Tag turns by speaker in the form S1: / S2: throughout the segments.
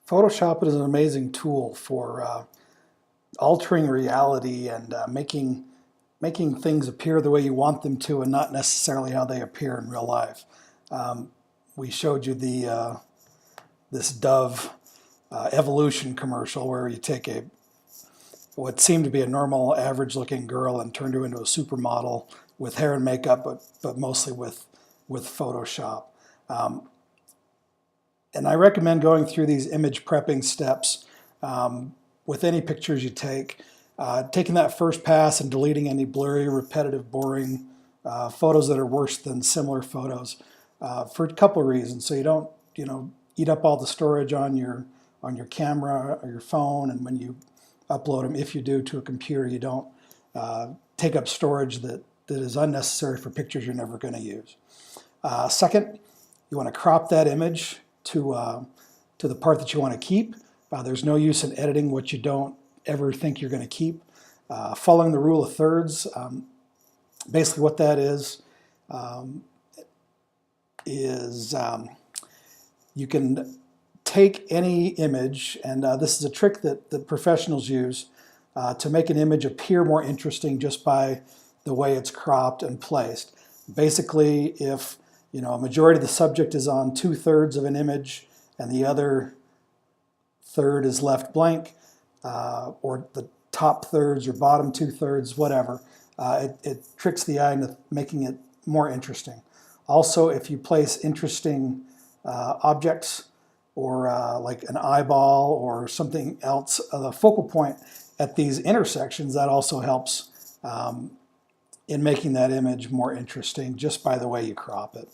S1: Photoshop is an amazing tool for altering reality and making things appear the way you want them to and not necessarily how they appear in real life. We showed you this Dove evolution commercial where you take what seemed to be a normal, average-looking girl and turned her into a supermodel with hair and makeup, but mostly with Photoshop. And I recommend going through these image prepping steps with any pictures you take. Taking that first pass and deleting any blurry, repetitive, boring photos that are worse than similar photos for a couple of reasons. So you don't, eat up all the storage on your camera or your phone, and when you upload them, if you do, to a computer, you don't take up storage that is unnecessary for pictures you're never going to use. Second, you want to crop that image to the part that you want to keep. There's no use in editing what you don't ever think you're going to keep. Following the rule of thirds, basically what that is you can take any image, and this is a trick that professionals use to make an image appear more interesting just by the way it's cropped and placed. Basically, if a majority of the subject is on 2/3 of an image and the other third is left blank, or the top thirds or bottom 2/3, whatever, it tricks the eye into making it more interesting. Also, if you place interesting objects or like an eyeball or something else, the focal point at these intersections, that also helps in making that image more interesting just by the way you crop it.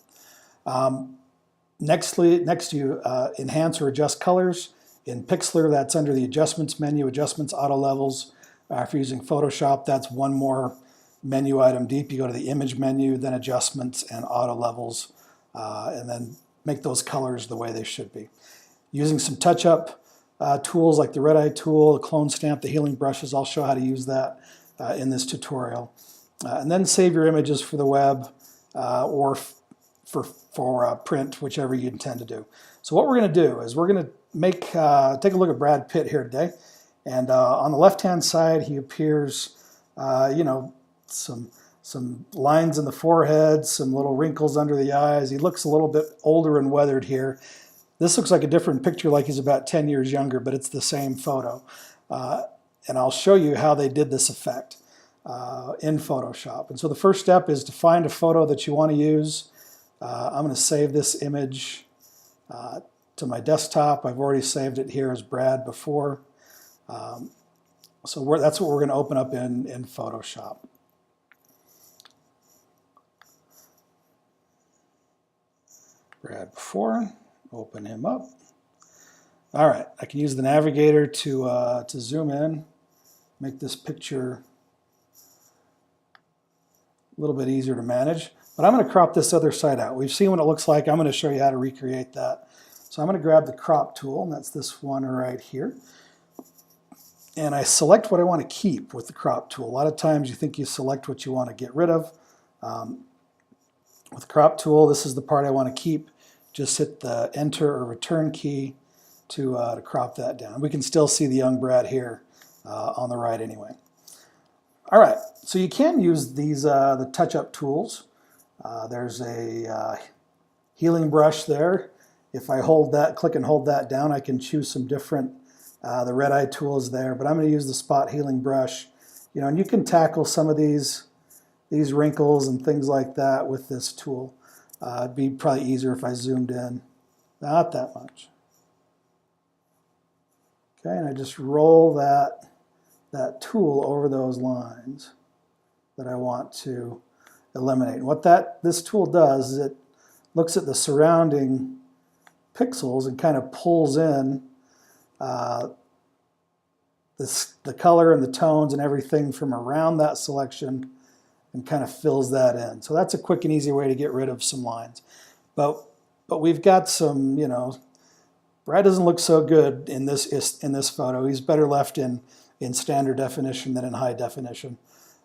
S1: Next you enhance or adjust colors. In Pixlr, that's under the Adjustments menu, Adjustments, Auto Levels. If you're using Photoshop, that's one more menu item deep. You go to the Image menu, then Adjustments and Auto Levels, and then make those colors the way they should be. Using some touch-up tools like the red eye tool, the clone stamp, the healing brushes, I'll show how to use that in this tutorial. And then save your images for the web or for print, whichever you intend to do. So what we're going to do is we're going to take a look at Brad Pitt here today. And on the left-hand side, he appears, some lines in the forehead, some little wrinkles under the eyes. He looks a little bit older and weathered here. This looks like a different picture, like he's about 10 years younger, but it's the same photo. And I'll show you how they did this effect in Photoshop. And so the first step is to find a photo that you want to use. I'm going to save this image to my desktop. I've already saved it here as Brad before. So that's what we're going to open up in Photoshop. Brad before, open him up. All right, I can use the navigator to zoom in, make this picture a little bit easier to manage. But I'm going to crop this other side out. We've seen what it looks like. I'm going to show you how to recreate that. So I'm going to grab the crop tool, and that's this one right here. And I select what I want to keep with the crop tool. A lot of times you think you select what you want to get rid of. With the crop tool, this is the part I want to keep. Just hit the Enter or Return key to crop that down. We can still see the young Brad here on the right anyway. All right, so you can use these the touch-up tools. There's a healing brush there. If I click and hold that down, I can choose some different, the red eye tool is there, but I'm going to use the spot healing brush. And you can tackle some of these wrinkles and things like that with this tool. It'd be probably easier if I zoomed in. Not that much. Okay, and I just roll that tool over those lines that I want to eliminate. And what this tool does is it looks at the surrounding pixels and kind of pulls in the color and the tones and everything from around that selection and kind of fills that in. So that's a quick and easy way to get rid of some lines. But we've got some, Brad doesn't look so good in this photo. He's better left in standard definition than in high definition.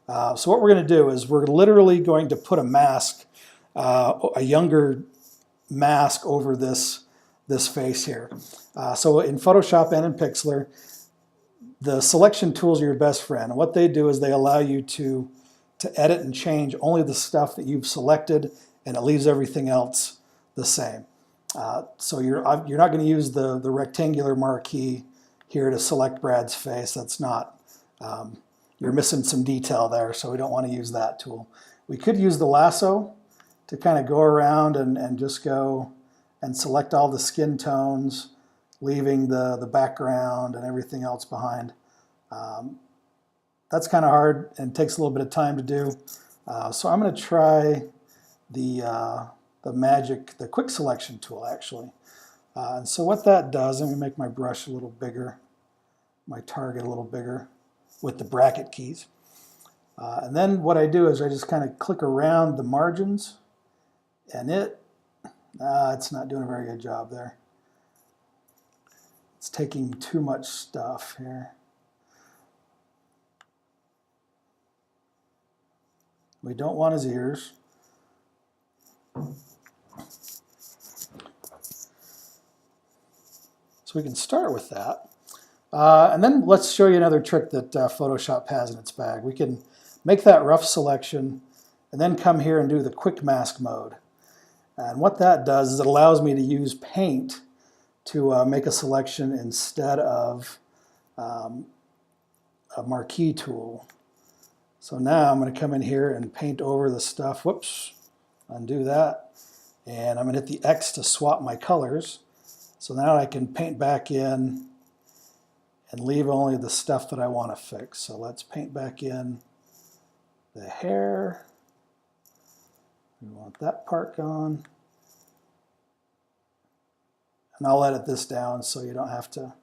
S1: So what we're going to do is we're literally going to put a mask, a younger mask over this this face here. So in Photoshop and in Pixlr, the selection tools are your best friend. And what they do is they allow you to edit and change only the stuff that you've selected, and it leaves everything else the same. So you're not going to use the rectangular marquee here to select Brad's face. That's not, you're missing some detail there, so we don't want to use that tool. We could use the lasso to kind of go around and just go and select all the skin tones, leaving the background and everything else behind. That's kind of hard and takes a little bit of time to do. So I'm going to try the quick selection tool actually. And so what that does, let me make my brush a little bigger, my target a little bigger with the bracket keys. And then what I do is I just kind of click around the margins, and it's not doing a very good job there. It's taking too much stuff here. We don't want his ears. So we can start with that. And then let's show you another trick that Photoshop has in its bag. We can make that rough selection and then come here and do the quick mask mode. And what that does is it allows me to use paint to make a selection instead of a marquee tool. So now I'm going to come in here and paint over the stuff. Whoops, undo that. And I'm going to hit the X to swap my colors. So now I can paint back in and leave only the stuff that I want to fix. So let's paint back in the hair. We want that part gone. And I'll edit this down so you don't have to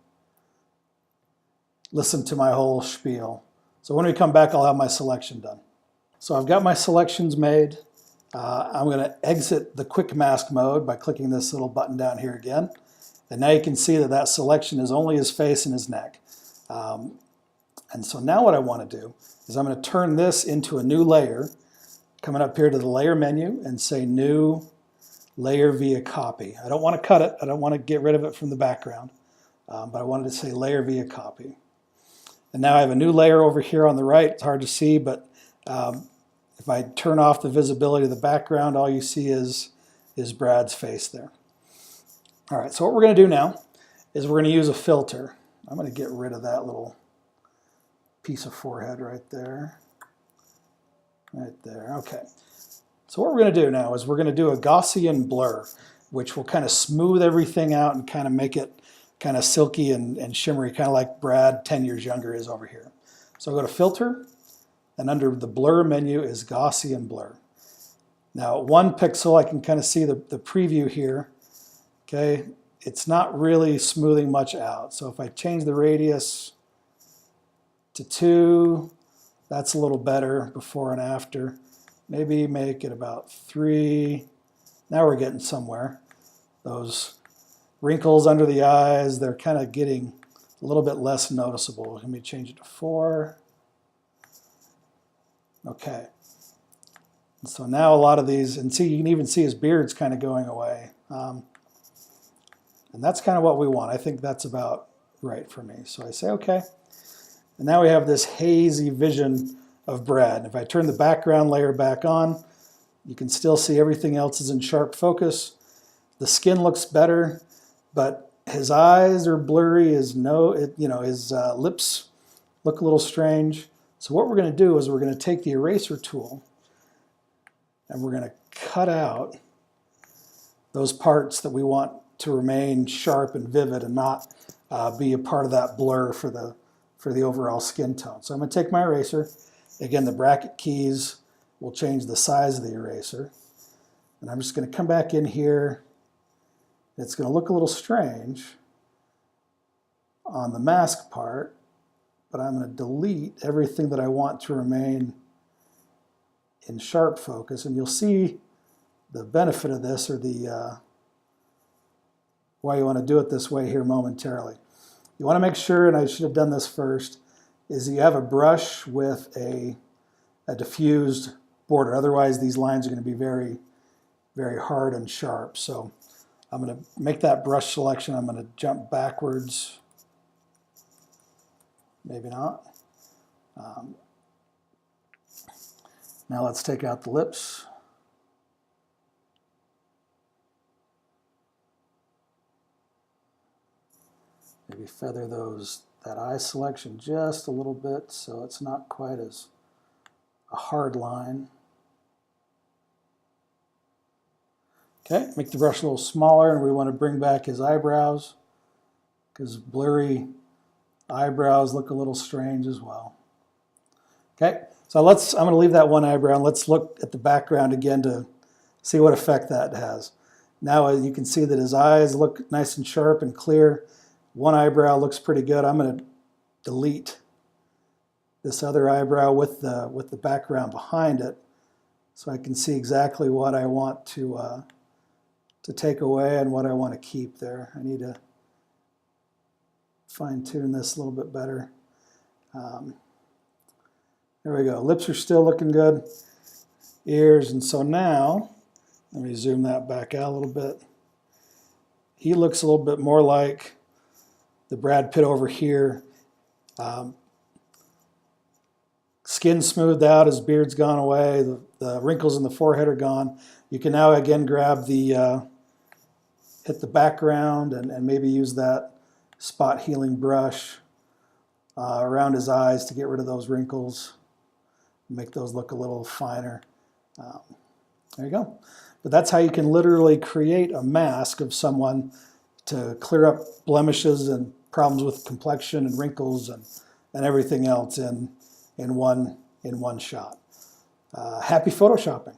S1: listen to my whole spiel. So when we come back, I'll have my selection done. So I've got my selections made. I'm going to exit the quick mask mode by clicking this little button down here again. And now you can see that selection is only his face and his neck. And so now what I want to do is I'm going to turn this into a new layer, coming up here to the layer menu and say new layer via copy. I don't want to cut it. I don't want to get rid of it from the background. But I wanted to say layer via copy. And now I have a new layer over here on the right. It's hard to see, but if I turn off the visibility of the background, all you see is Brad's face there. All right, so what we're going to do now is we're going to use a filter. I'm going to get rid of that little piece of forehead right there. Right there, okay. So what we're going to do now is we're going to do a Gaussian blur, which will kind of smooth everything out and kind of make it kind of silky and shimmery, kind of like Brad 10 years younger is over here. So I'll go to Filter, and under the Blur menu is Gaussian Blur. Now at 1 pixel, I can kind of see the preview here. Okay, it's not really smoothing much out. So if I change the radius to 2, that's a little better before and after. Maybe make it about 3. Now we're getting somewhere. Those wrinkles under the eyes, they're kind of getting a little bit less noticeable. Let me change it to 4. Okay. And so now a lot of these, and see, you can even see his beard's kind of going away. And that's kind of what we want. I think that's about right for me. So I say, okay. And now we have this hazy vision of Brad. If I turn the background layer back on, you can still see everything else is in sharp focus. The skin looks better, but his eyes are blurry. His lips look a little strange. So what we're going to do is we're going to take the eraser tool and we're going to cut out those parts that we want to remain sharp and vivid and not be a part of that blur for the overall skin tone. So I'm going to take my eraser. Again, the bracket keys will change the size of the eraser. And I'm just going to come back in here. It's going to look a little strange on the mask part, but I'm going to delete everything that I want to remain in sharp focus. And you'll see the benefit of this, or the why you want to do it this way here momentarily. You want to make sure, and I should have done this first, is you have a brush with a diffused border. Otherwise, these lines are going to be very, very hard and sharp. So I'm going to make that brush selection. I'm going to jump backwards. Maybe not. Now let's take out the lips. Maybe feather that eye selection just a little bit so it's not quite as a hard line. Okay, make the brush a little smaller, and we want to bring back his eyebrows because blurry eyebrows look a little strange as well. Okay, so I'm going to leave that one eyebrow, and let's look at the background again to see what effect that has. Now you can see that his eyes look nice and sharp and clear. One eyebrow looks pretty good. I'm going to delete this other eyebrow with the background behind it so I can see exactly what I want to take away and what I want to keep there. I need to fine-tune this a little bit better. There we go. Lips are still looking good. Ears, and so now, let me zoom that back out a little bit. He looks a little bit more like the Brad Pitt over here. Skin smoothed out, his beard's gone away, the wrinkles in the forehead are gone. You can now again grab hit the background and maybe use that spot healing brush around his eyes to get rid of those wrinkles, make those look a little finer. There you go. But that's how you can literally create a mask of someone to clear up blemishes and problems with complexion and wrinkles and everything else in one shot. Happy Photoshopping.